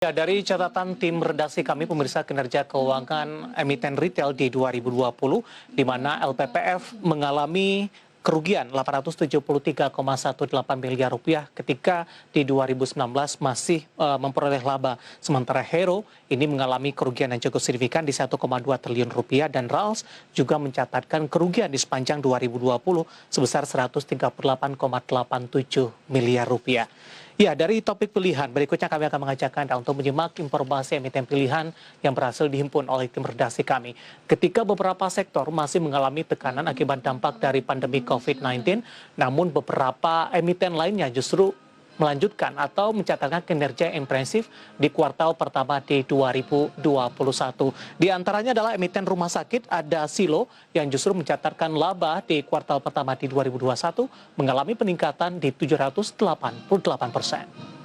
Ya, dari catatan tim redaksi kami, pemirsa, kinerja keuangan emiten retail di 2020, di mana LPPF mengalami kerugian 873,18 miliar rupiah ketika di 2019 masih memperoleh laba. Sementara Hero ini mengalami kerugian yang cukup signifikan di 1,2 triliun rupiah dan Rals juga mencatatkan kerugian di sepanjang 2020 sebesar 138,87 miliar rupiah. Ya, dari topik pilihan, berikutnya kami akan mengajak Anda untuk menyimak informasi emiten pilihan yang berhasil dihimpun oleh tim redaksi kami. Ketika beberapa sektor masih mengalami tekanan akibat dampak dari pandemi COVID-19, namun beberapa emiten lainnya justru melanjutkan atau mencatatkan kinerja impresif di kuartal pertama di 2021. Di antaranya adalah emiten rumah sakit, ada Silo yang justru mencatatkan laba di kuartal pertama di 2021 mengalami peningkatan di 788%.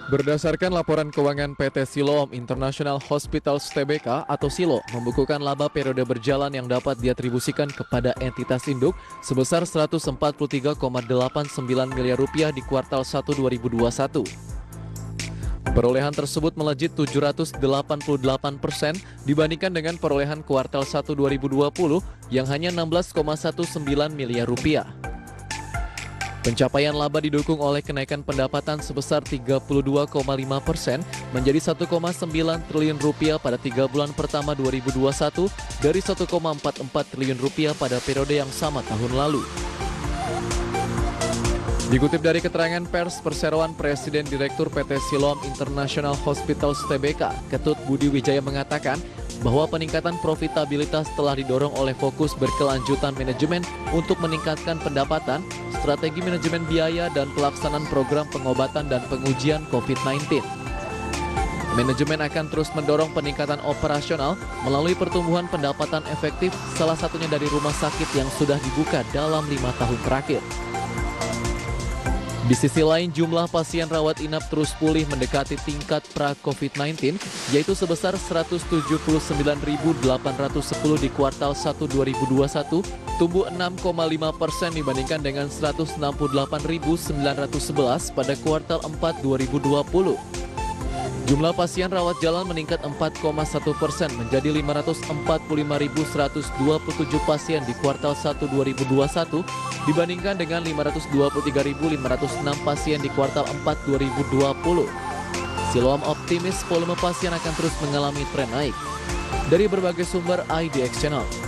Berdasarkan laporan keuangan PT Siloam International Hospitals Tbk atau Silo, membukukan laba periode berjalan yang dapat diatribusikan kepada entitas induk sebesar 143,89 miliar rupiah di kuartal 1 2021. Perolehan tersebut melejit 788% dibandingkan dengan perolehan kuartal 1 2020 yang hanya 16,19 miliar rupiah. Pencapaian laba didukung oleh kenaikan pendapatan sebesar 32,5% menjadi 1,9 triliun rupiah pada 3 bulan pertama 2021 dari 1,44 triliun rupiah pada periode yang sama tahun lalu. Dikutip dari keterangan pers perseroan Presiden Direktur PT Siloam International Hospitals Tbk, Ketut Budi Wijaya mengatakan bahwa peningkatan profitabilitas telah didorong oleh fokus berkelanjutan manajemen untuk meningkatkan pendapatan, strategi manajemen biaya, dan pelaksanaan program pengobatan dan pengujian COVID-19. Manajemen akan terus mendorong peningkatan operasional melalui pertumbuhan pendapatan efektif, salah satunya dari rumah sakit yang sudah dibuka dalam 5 tahun terakhir. Di sisi lain, jumlah pasien rawat inap terus pulih mendekati tingkat pra-COVID-19, yaitu sebesar 179.810 di kuartal 1 2021, tumbuh 6,5% dibandingkan dengan 168.911 pada kuartal 4 2020. Jumlah pasien rawat jalan meningkat 4,1% menjadi 545.127 pasien di kuartal 1 2021 dibandingkan dengan 523.506 pasien di kuartal 4 2020. Siloam optimis volume pasien akan terus mengalami tren naik. Dari berbagai sumber IDX Channel.